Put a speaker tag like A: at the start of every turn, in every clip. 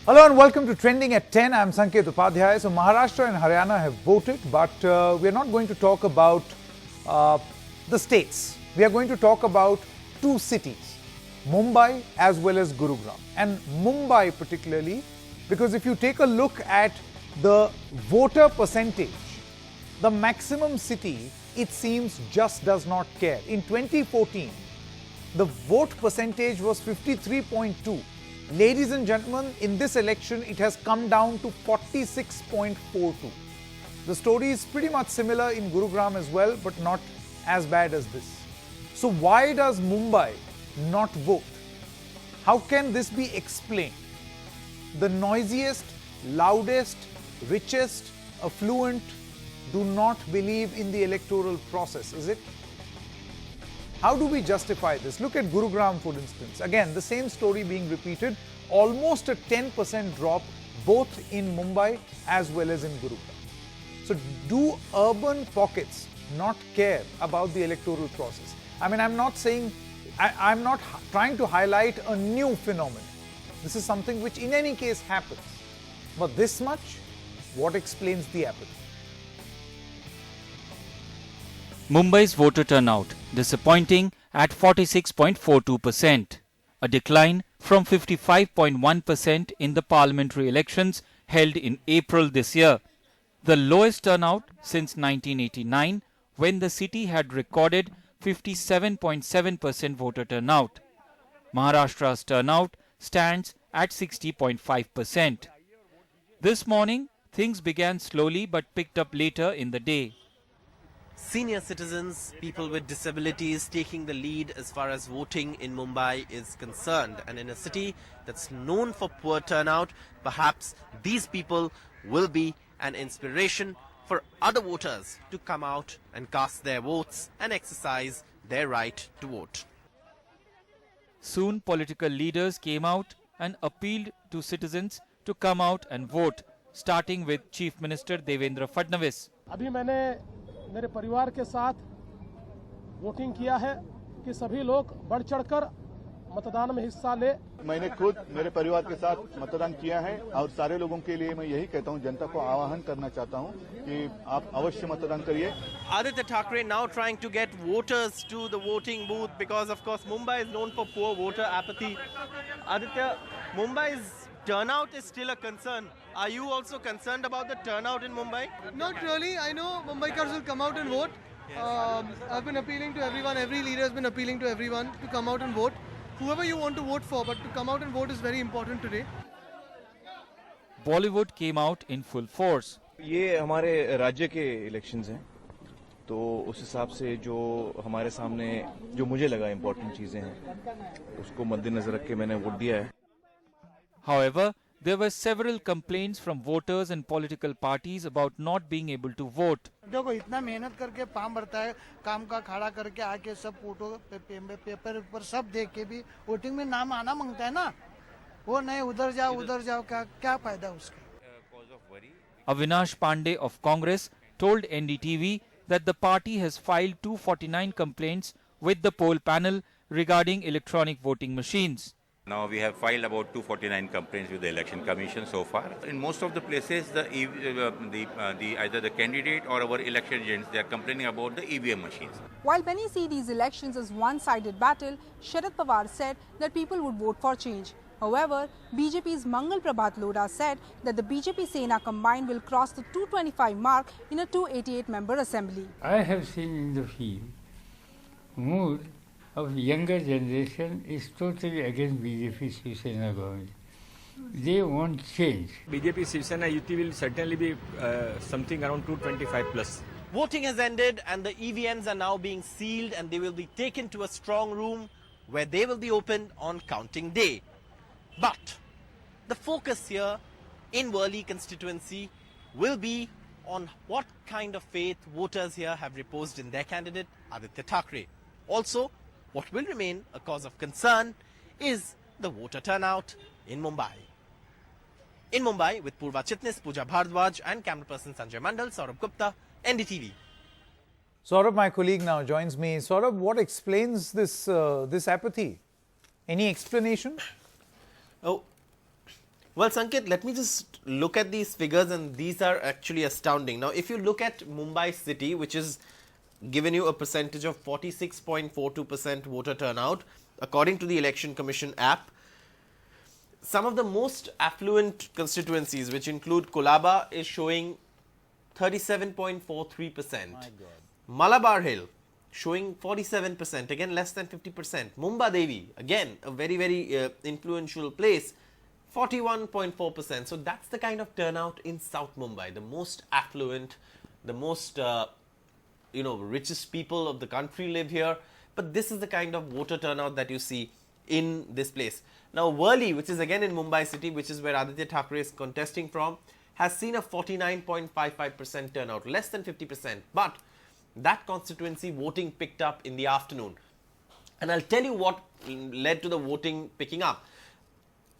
A: Hello and welcome to Trending at 10. I'm Sanket Upadhyay. So Maharashtra and Haryana have voted, but we're not going to talk about the states. We are going to talk about two cities, Mumbai as well as Gurugram. And Mumbai particularly, because if you take a look at the voter percentage, the maximum city, it seems, just does not care. In 2014, the vote percentage was 53.2. Ladies and gentlemen, in this election, it has come down to 46.42. The story is pretty much similar in Gurugram as well, but not as bad as this. So why does Mumbai not vote? How can this be explained? The noisiest, loudest, richest, affluent do not believe in the electoral process, is it? How do we justify this? Look at Gurugram, for instance. Again, the same story being repeated, almost a 10% drop both in Mumbai as well as in Gurugram. So do urban pockets not care about the electoral process? I mean, I'm not saying, I'm not trying to highlight a new phenomenon. This is something which in any case happens. But this much, what explains the apathy?
B: Mumbai's voter turnout disappointing at 46.42%, a decline from 55.1% in the parliamentary elections held in April this year, the lowest turnout since 1989 when the city had recorded 57.7% voter turnout. Maharashtra's turnout stands at 60.5%. This morning, things began slowly but picked up later in the day.
C: Senior citizens, people with disabilities taking the lead as far as voting in Mumbai is concerned. And in a city that's known for poor turnout, perhaps these people will be an inspiration for other voters to come out and cast their votes and exercise their right to vote.
B: Soon, political leaders came out and appealed to citizens to come out and vote, starting with Chief Minister Devendra Fadnavis.
D: अभी मैंने मेरे परिवार के साथ voting किया है कि सभी लोग बढ़ चढ़कर मतदान में हिस्सा ले।
E: मैंने खुद मेरे परिवार के साथ मतदान किया है और सारे लोगों के लिए मैं यही कहता हूं, जनता को आह्वान करना चाहता हूं कि आप अवश्य मतदान करिए।
C: Aditya Thackeray now trying to get voters to the voting booth because of course Mumbai is known for poor voter apathy. Aditya, Mumbai's turnout is still a concern. Are you also concerned about the turnout in Mumbai?
F: Not really. I know Mumbaikars will come out and vote. I've been appealing to everyone. Every leader has been appealing to everyone to come out and vote. Whoever you want to vote for, but to come out and vote is very important today.
B: Bollywood came out in full force.
G: ये हमारे राज्य के elections हैं, तो उस हिसाब से जो हमारे सामने जो मुझे लगा इम्पोर्टेंट चीजें हैं, उसको मद्देनजर रख के मैंने वोट दिया है।
B: However, there were several complaints from voters and political parties about not being able to vote.
H: देखो इतना मेहनत करके फॉर्म भरता है, काम का खड़ा करके आके सब फोटो पेपर पर सब देख के भी वोटिंग में नाम आना मांगता है ना, वो नहीं उधर जाओ क्या फायदा उसका।
B: Avinash Pandey of Congress told NDTV that the party has filed 249 complaints with the poll panel regarding electronic voting machines.
I: Now we have filed about 249 complaints with the Election Commission so far. In most of the places, either the candidate or our election agents, they are complaining about the EVM machines.
J: While many see these elections as one-sided battle, Sharad Pawar said that people would vote for change. However, BJP's Mangal Prabhat Lodha said that the BJP Sena combined will cross the 225 mark in a 288-member assembly.
K: I have seen in the field, mood of younger generation is totally against BJP Shiv Sena government. They want change.
L: BJP Shiv Sena UT will certainly be something around 225 plus.
C: Voting has ended and the EVMs are now being sealed and they will be taken to a strong room where they will be opened on counting day. But the focus here in Worli constituency will be on what kind of faith voters here have reposed in their candidate, Aditya Thackeray. Also, what will remain a cause of concern is the voter turnout in Mumbai. In Mumbai, with Purva Chitnis, Pooja Bhardwaj and camera person Sanjay Mandal, Saurabh Gupta, NDTV.
A: Saurabh, my colleague, now joins me. Saurabh, what explains this apathy? Any explanation?
C: Oh, Well, Sanket, let me just look at these figures, and these are actually astounding. Now, if you look at Mumbai city, which is given you a percentage of 46.42% voter turnout, according to the Election Commission app, some of the most affluent constituencies, which include Colaba, is showing 37.43%. Malabar Hill showing 47%, again less than 50%. Mumbai Devi, again a very, very influential place, 41.4%. So that's the kind of turnout in South Mumbai, the most affluent, the most richest people of the country live here. But this is the kind of voter turnout that you see in this place. Now, Worli, which is again in Mumbai city, which is where Aditya Thackeray is contesting from, has seen a 49.55% turnout, less than 50%. But that constituency voting picked up in the afternoon. And I'll tell you what led to the voting picking up.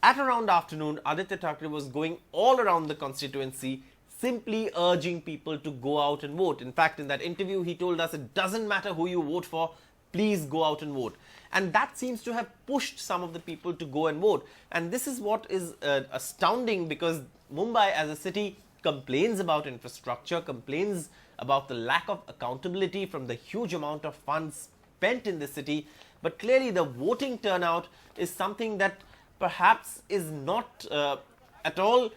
C: At around afternoon, Aditya Thackeray was going all around the constituency, simply urging people to go out and vote. In fact, in that interview, he told us it doesn't matter who you vote for, please go out and vote. And that seems to have pushed some of the people to go and vote. And this is what is astounding, because Mumbai as a city complains about infrastructure, complains about the lack of accountability from the huge amount of funds spent in the city. But clearly the voting turnout is something that perhaps is not at all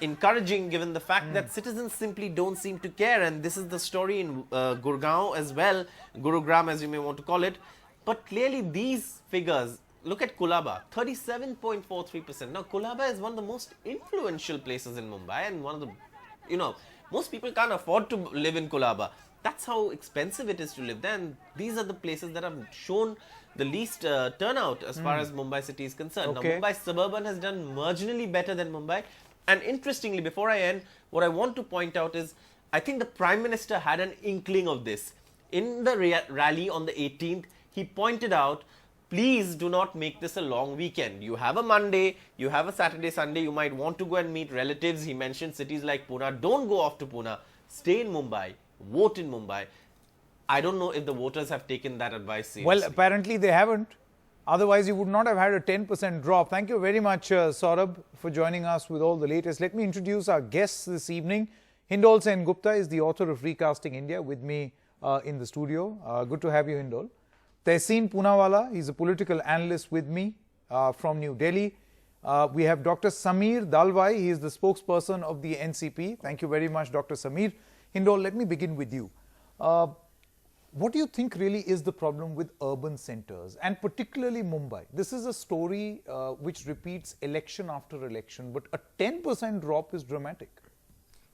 C: encouraging, given the fact that citizens simply don't seem to care. And this is the story in Gurgaon as well, Gurugram as you may want to call it. But clearly these figures, look at Colaba, 37.43%. Now Colaba is one of the most influential places in Mumbai, and one of the, most people can't afford to live in Colaba. That's how expensive it is to live there, and these are the places that have shown the least turnout as far as Mumbai city is concerned.
A: Okay.
C: Now Mumbai suburban has done marginally better than Mumbai. And interestingly, before I end, what I want to point out is, I think the Prime Minister had an inkling of this. In the rally on the 18th, he pointed out, please do not make this a long weekend. You have a Monday, you have a Saturday, Sunday, you might want to go and meet relatives. He mentioned cities like Pune. Don't go off to Pune. Stay in Mumbai. Vote in Mumbai. I don't know if the voters have taken that advice seriously.
A: Well, apparently they haven't. Otherwise, you would not have had a 10% drop. Thank you very much, Saurabh, for joining us with all the latest. Let me introduce our guests this evening. Hindol Sen Gupta is the author of Recasting India, with me in the studio. Good to have you, Hindol. Tehseen Poonawalla, he's a political analyst with me from New Delhi. We have Dr. Sameer Dalwai, he is the spokesperson of the NCP. Thank you very much, Dr. Sameer. Hindol, let me begin with you. What do you think really is the problem with urban centers, and particularly Mumbai? This is a story which repeats election after election, but a 10% drop is dramatic.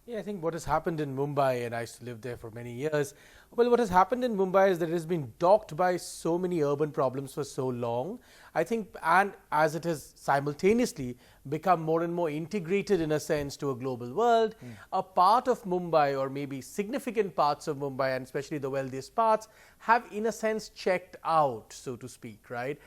M: Yeah, I think what has happened in Mumbai, and I used to live there for many years, well, what has happened in Mumbai is that it has been docked by so many urban problems for so long. I think, and as it has simultaneously become more and more integrated in a sense to a global world, a part of Mumbai, or maybe significant parts of Mumbai, and especially the wealthiest parts, have in a sense checked out, so to speak, right?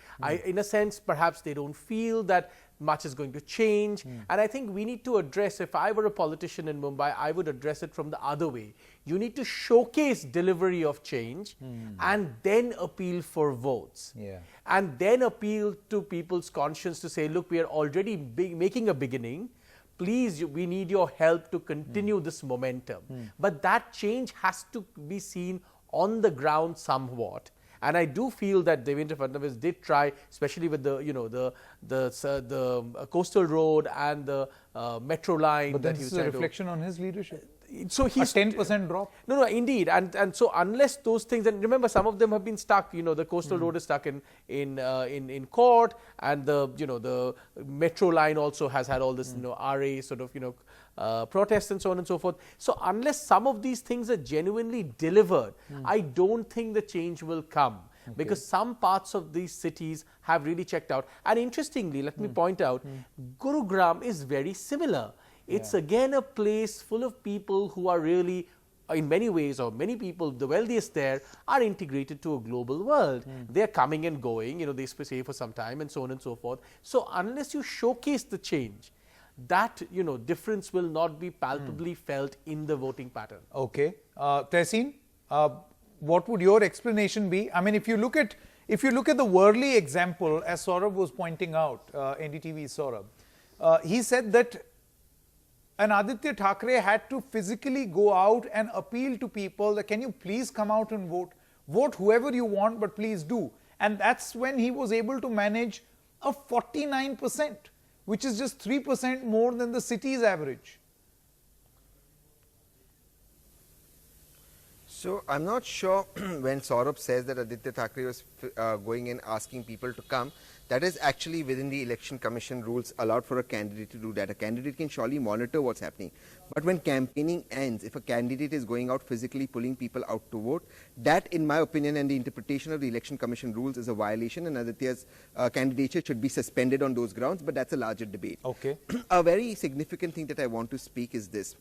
M: In a sense, perhaps they don't feel that much is going to change. And I think we need to address, if I were a politician in Mumbai, I would address it from the other way. You need to showcase delivery of change and then appeal for votes. And then appeal to people's conscience to say, look, we are already making a beginning. Please, we need your help to continue this momentum. But that change has to be seen on the ground somewhat. And I do feel that Devendra Fadnavis did try, especially with the coastal road and the metro line.
A: But this is a reflection on his leadership.
M: So he's
A: a 10% drop.
M: No, indeed, and so unless those things, and remember, some of them have been stuck. The coastal road is stuck in court, and the metro line also has had all this RA sort of protests and so on and so forth. So unless some of these things are genuinely delivered, I don't think the change will come. Because some parts of these cities have really checked out. And interestingly, let me point out, Gurugram is very similar. It's again a place full of people who are really, in many ways, or many people, the wealthiest there, are integrated to a global world. They're coming and going, they stay for some time and so on and so forth. So unless you showcase the change, that, difference will not be palpably felt in the voting pattern.
A: Okay. Tehseen, what would your explanation be? I mean, if you look at the Worli example, as Saurabh was pointing out, NDTV's Saurabh, he said that an Aditya Thackeray had to physically go out and appeal to people that can you please come out and vote. Vote whoever you want, but please do. And that's when he was able to manage a 49%, which is just 3% more than the city's average.
N: So I'm not sure when Saurabh says that Aditya Thackeray was going in asking people to come, that is actually within the Election Commission rules allowed for a candidate to do that. A candidate can surely monitor what's happening. But when campaigning ends, if a candidate is going out physically pulling people out to vote, that in my opinion and the interpretation of the Election Commission rules is a violation, and Aditya's candidature should be suspended on those grounds, but that's a larger debate.
A: Okay.
N: A very significant thing that I want to speak is this.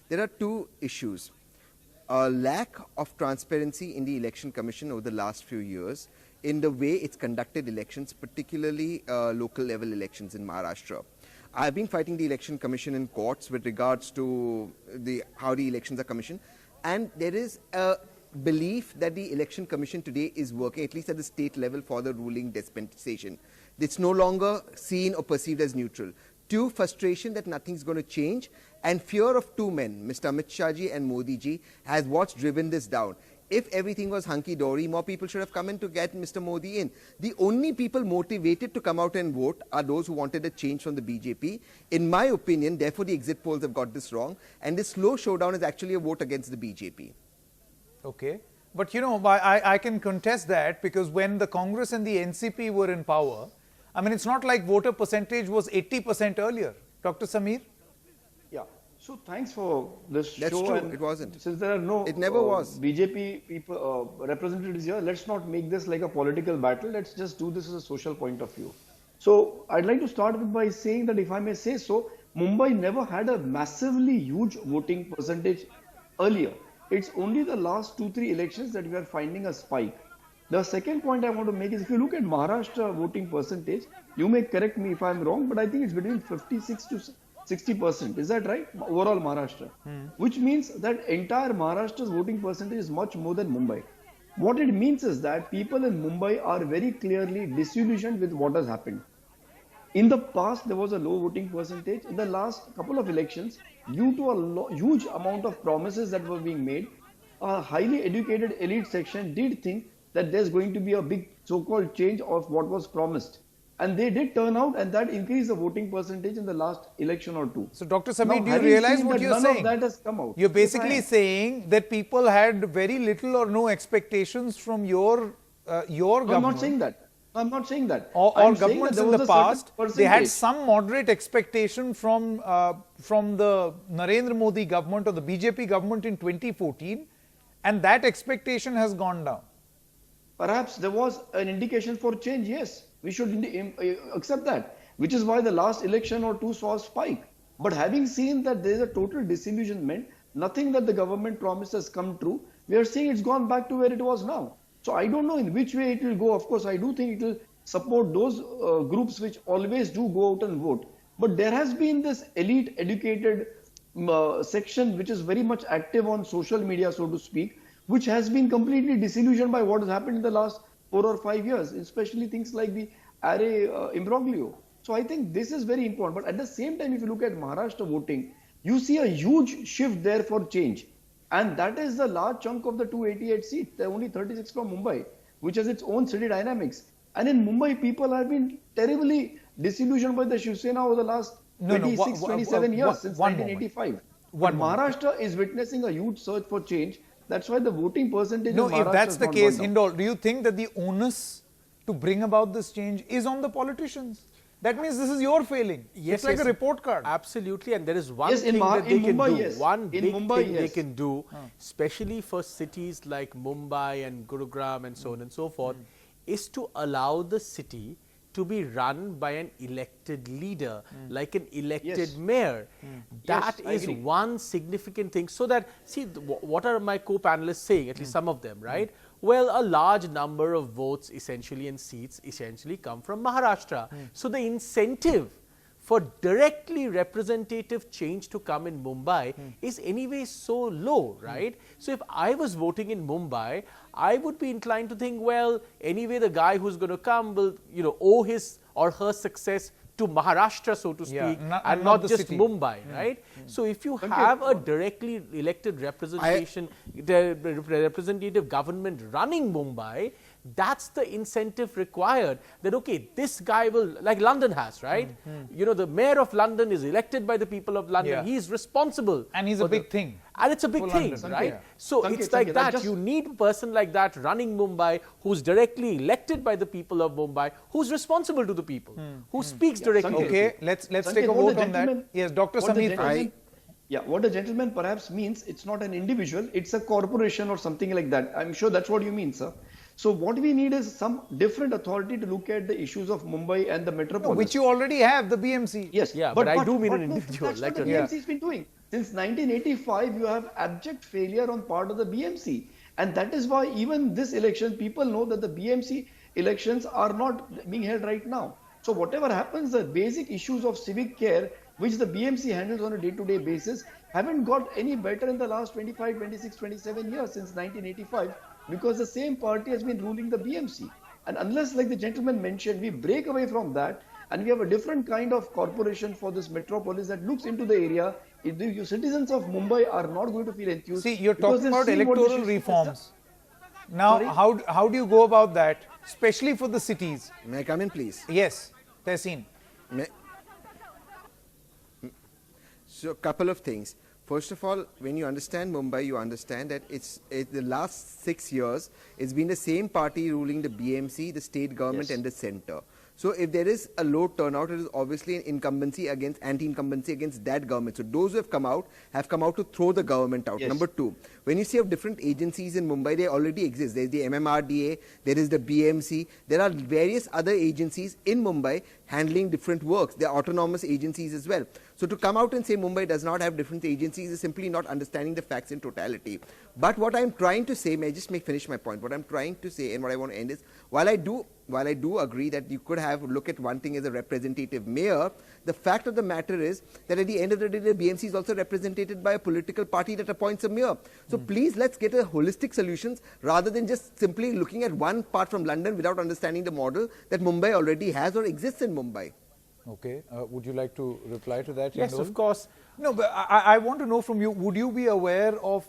N: There are two issues. A lack of transparency in the Election Commission over the last few years in the way it's conducted elections, particularly local level elections in Maharashtra. I've been fighting the Election Commission in courts with regards to how the elections are commissioned, and there is a belief that the Election Commission today is working, at least at the state level, for the ruling dispensation. It's no longer seen or perceived as neutral. Two, frustration that nothing's going to change, and fear of two men, Mr. Amit Shah ji and Modi ji, has what's driven this down. If everything was hunky-dory, more people should have come in to get Mr. Modi in. The only people motivated to come out and vote are those who wanted a change from the BJP. In my opinion, therefore the exit polls have got this wrong, and this slow showdown is actually a vote against the BJP.
A: Okay. But you know, I can contest that, because when the Congress and the NCP were in power, I mean, it's not like voter percentage was 80% earlier. Dr. Sameer?
O: Yeah. So thanks for this
N: That's
O: show.
N: true.
O: And
N: it wasn't.
O: Since there are no
N: it never was.
O: BJP people, representatives here, let's not make this like a political battle. Let's just do this as a social point of view. So I'd like to start with by saying that, if I may say so, Mumbai never had a massively huge voting percentage earlier. It's only the last 2-3 elections that we are finding a spike. The second point I want to make is, if you look at Maharashtra voting percentage, you may correct me if I'm wrong, but I think it's between 56 to 60%. Is that right? Overall Maharashtra. Which means that entire Maharashtra's voting percentage is much more than Mumbai. What it means is that people in Mumbai are very clearly disillusioned with what has happened. In the past, there was a low voting percentage. In the last couple of elections, due to a huge amount of promises that were being made, a highly educated elite section did think that there's going to be a big so-called change of what was promised. And they did turn out, and that increased the voting percentage in the last election or two.
A: So, Dr. Sameer, do you realize what you're saying?
O: None of that has come out.
A: You're basically saying that people had very little or no expectations from your government.
O: I'm not saying that. I'm not saying that.
A: Or governments in the past, they had some moderate expectation from the Narendra Modi government or the BJP government in 2014, and that expectation has gone down.
O: Perhaps there was an indication for change, yes. We should accept that, which is why the last election or two saw a spike. But having seen that there is a total disillusionment, nothing that the government promised has come true, we are seeing it's gone back to where it was now. So I don't know in which way it will go. Of course, I do think it will support those groups which always do go out and vote. But there has been this elite educated section which is very much active on social media, so to speak, which has been completely disillusioned by what has happened in the last 4 or 5 years, especially things like the array imbroglio. So I think this is very important. But at the same time, if you look at Maharashtra voting, you see a huge shift there for change. And that is the large chunk of the 288 seats. There are only 36 from Mumbai, which has its own city dynamics. And in Mumbai, people have been terribly disillusioned by the Shiv Sena over the last 27 years, since 1985. But Maharashtra is witnessing a huge surge for change. That's why the voting percentage
A: No,
O: in Maharashtra
A: if that's the
O: has
A: case,
O: not gone down.
A: Hindol, do you think that the onus to bring about this change is on the politicians? That means this is your failing.
M: Yes,
A: it's like a report card.
M: Absolutely, and there is one
O: Yes, in
M: thing that they can
O: Mumbai,
M: do.
O: yes.
M: One
O: In
M: big
O: Mumbai,
M: thing they
O: yes.
M: can do, especially for cities like Mumbai and Gurugram and so on and so forth, is to allow the city to be run by an elected leader, like an elected
O: Yes.
M: mayor. That
O: Yes, I
M: is
O: agree.
M: one significant thing. So that, see, what are my co-panelists saying, at least some of them, right? Well, a large number of votes essentially and seats essentially come from Maharashtra. So the incentive for directly representative change to come in Mumbai is anyway so low, right? So if I was voting in Mumbai, I would be inclined to think, well, anyway, the guy who's going to come will, owe his or her success to Maharashtra, so to speak,
A: Yeah,
M: and
A: not
M: not
A: the
M: just
A: city.
M: Mumbai, right? So if you have a directly elected representation, the representative government running Mumbai, that's the incentive required, that okay, this guy will, like London has, right? You know, the mayor of London is elected by the people of London.
A: Yeah.
M: He is responsible.
A: And he's a big thing.
M: And it's a big
A: for
M: thing,
A: London.
M: right?
A: Yeah.
M: So
O: Sanket,
M: it's like
O: Sanket,
M: that.
O: just-
M: You need a person like that running Mumbai, who's directly elected by the people of Mumbai, who's responsible to the people, who speaks directly.
O: Sanket.
A: Okay, let's
O: Sanket,
A: take a
O: what
A: vote
O: the
A: on that.
O: gentleman-
A: Yes, Dr.
O: what the
A: Sameer.
O: gentleman- Yeah, what a gentleman perhaps means, it's not an individual, it's a corporation or something like that. I'm sure that's what you mean, sir. So what we need is some different authority to look at the issues of Mumbai and the metropolis.
A: Which you already have, the BMC.
O: Yes,
M: Yeah, but I do mean an
O: no,
M: individual,
O: That's
M: like
O: what the
M: a-
O: BMC has been doing. Since 1985, you have abject failure on part of the BMC. And that is why even this election, people know that the BMC elections are not being held right now. So whatever happens, the basic issues of civic care, which the BMC handles on a day-to-day basis, haven't got any better in the last 25, 26, 27 years since 1985, because the same party has been ruling the BMC. And unless, like the gentleman mentioned, we break away from that and we have a different kind of corporation for this metropolis that looks into the area, the citizens of Mumbai are not going to feel enthused.
A: See, you're
O: because
A: talking
O: they
A: about
O: see what the
A: electoral
O: shifting
A: reforms. Now,
O: Sorry?
A: how do you go about that, especially for the cities?
N: May I come in, please?
A: Yes, Tehseen.
N: So, a couple of things. First of all, when you understand Mumbai, you understand that the last 6 years, it's been the same party ruling the BMC, the state government,
O: Yes.
N: and the centre. So if there is a low turnout, it is obviously an anti-incumbency against that government. So those who have come out to throw the government out.
O: Yes.
N: Number two, when you see of different agencies in Mumbai, they already exist. There is the MMRDA, there is the BMC, there are various other agencies in Mumbai handling different works. They are autonomous agencies as well. So to come out and say Mumbai does not have different agencies is simply not understanding the facts in totality. But what I am trying to say, may I just finish my point? What I am trying to say and what I want to end is, while I do agree that you could look at one thing as a representative mayor, the fact of the matter is that at the end of the day, the BMC is also represented by a political party that appoints a mayor. So please, let's get a holistic solutions rather than just simply looking at one part from London without understanding the model that Mumbai already has or exists in Mumbai.
A: Okay, would you like to reply to that?
M: Yes,
A: Hindol?
M: of course.
A: No, but I want to know from you, would you be aware of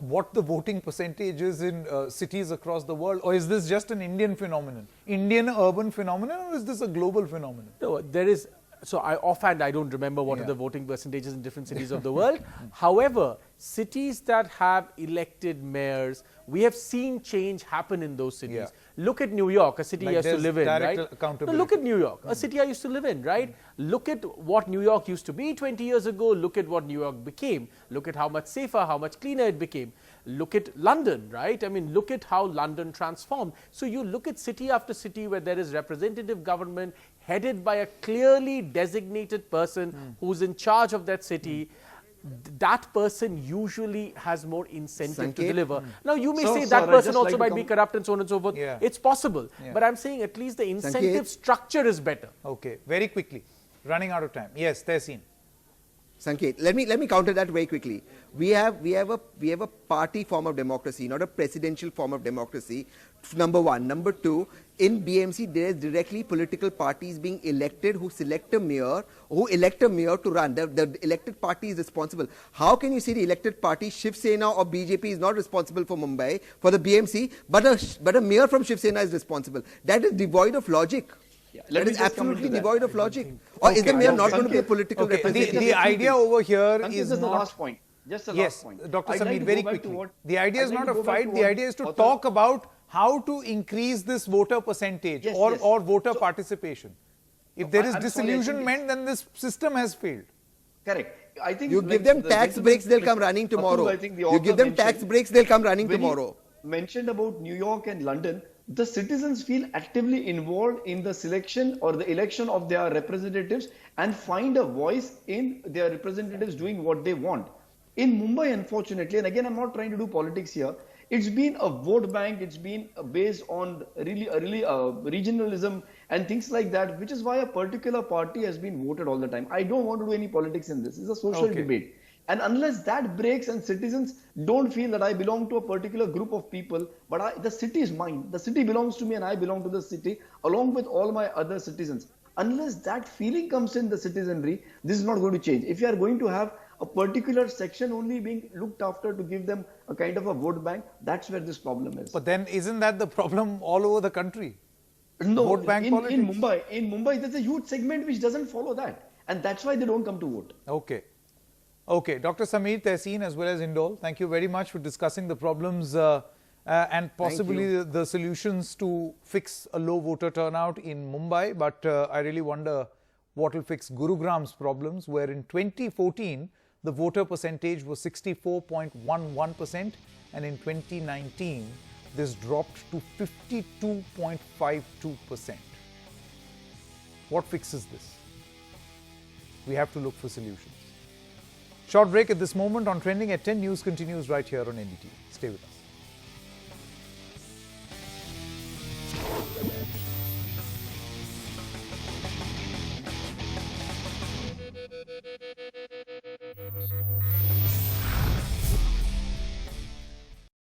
A: what the voting percentage is in cities across the world, or is this just an Indian phenomenon, Indian urban phenomenon, or is this a global phenomenon?
M: No, there is. So offhand, I don't remember what are the voting percentages in different cities of the world. However, cities that have elected mayors, we have seen change happen in those cities.
A: Yeah.
M: Look at New York, a city
A: Like
M: I used to
A: there's
M: live in,
A: direct
M: right?
A: accountability.
M: No, look at New York, a city I used to live in, right? Look at what New York used to be 20 years ago. Look at what New York became. Look at how much safer, how much cleaner it became. Look at London, right? I mean, look at how London transformed. So you look at city after city where there is representative government headed by a clearly designated person who's in charge of that city. That person usually has more incentive to
N: Sanket?
M: deliver. Now, you may
O: So,
M: say
O: sir,
M: that
O: I'd
M: person
O: just
M: also
O: like to
M: might be corrupt and so on and so forth.
A: Yeah.
M: It's possible.
A: Yeah.
M: But I'm saying at least the incentive
N: Sanket?
M: structure is better.
A: Okay, very quickly, running out of time. Yes, Tehseen.
N: Sanket, let me counter that very quickly. We have a party form of democracy, not a presidential form of democracy. Number one. Number two, in BMC there is directly political parties being elected who elect a mayor to run. The elected party is responsible. How can you say the elected party Shiv Sena or BJP is not responsible for Mumbai, for the BMC, but a mayor from Shiv Sena is responsible? That is devoid of logic.
O: Let
N: That
O: me
N: is
O: just come
N: absolutely
O: into that.
N: devoid of logic. Or is the mayor not going to be a political
A: Okay,
N: representative?
A: the idea over here
O: Sanket,
A: is
O: just the
A: not...
O: last point. Just the
A: Yes,
O: last point.
A: Dr.
O: I'd like
A: Sameer,
O: to
A: very
O: go back to
A: quickly.
O: what-
A: The idea is
O: I'd like
A: not
O: to
A: a
O: go back
A: fight,
O: to
A: the
O: what
A: idea is to
O: author-
A: talk about how to increase this voter percentage
O: Yes,
A: or,
O: yes.
A: or voter
O: So-
A: participation. If there is
O: I'm sorry, I think
A: disillusionment, then this system has failed.
O: Correct. I think
N: You
O: like
N: give them
O: the
N: tax
O: gentleman-
N: breaks, they'll come running tomorrow.
O: I think the
N: You
O: author
N: give them tax
O: mentioned-
N: breaks, they'll come running
O: when he
N: tomorrow.
O: mentioned about New York and London, the citizens feel actively involved in the selection or the election of their representatives and find a voice in their representatives doing what they want. In Mumbai, unfortunately, and again, I'm not trying to do politics here, it's been a vote bank, it's been based on really regionalism and things like that, which is why a particular party has been voted all the time. I don't want to do any politics in this. It's a social
A: Okay.
O: debate. And unless that breaks and citizens don't feel that I belong to a particular group of people, but the city is mine. The city belongs to me and I belong to the city along with all my other citizens. Unless that feeling comes in the citizenry, this is not going to change. If you are going to have a particular section only being looked after to give them a kind of a vote bank, that's where this problem is.
A: But then isn't that the problem all over the country?
O: No,
A: Vote bank
O: in
A: politics?
O: In Mumbai, there's a huge segment which doesn't follow that. And that's why they don't come to vote.
A: Okay. Okay. Dr. Sameer Tehseen as well as Indol, thank you very much for discussing the problems and possibly the solutions to fix a low voter turnout in Mumbai. But I really wonder what will fix Gurugram's problems, where in 2014, the voter percentage was 64.11%, and in 2019, this dropped to 52.52%. What fixes this? We have to look for solutions. Short break at this moment on Trending at 10. News continues right here on NDTV. Stay with us.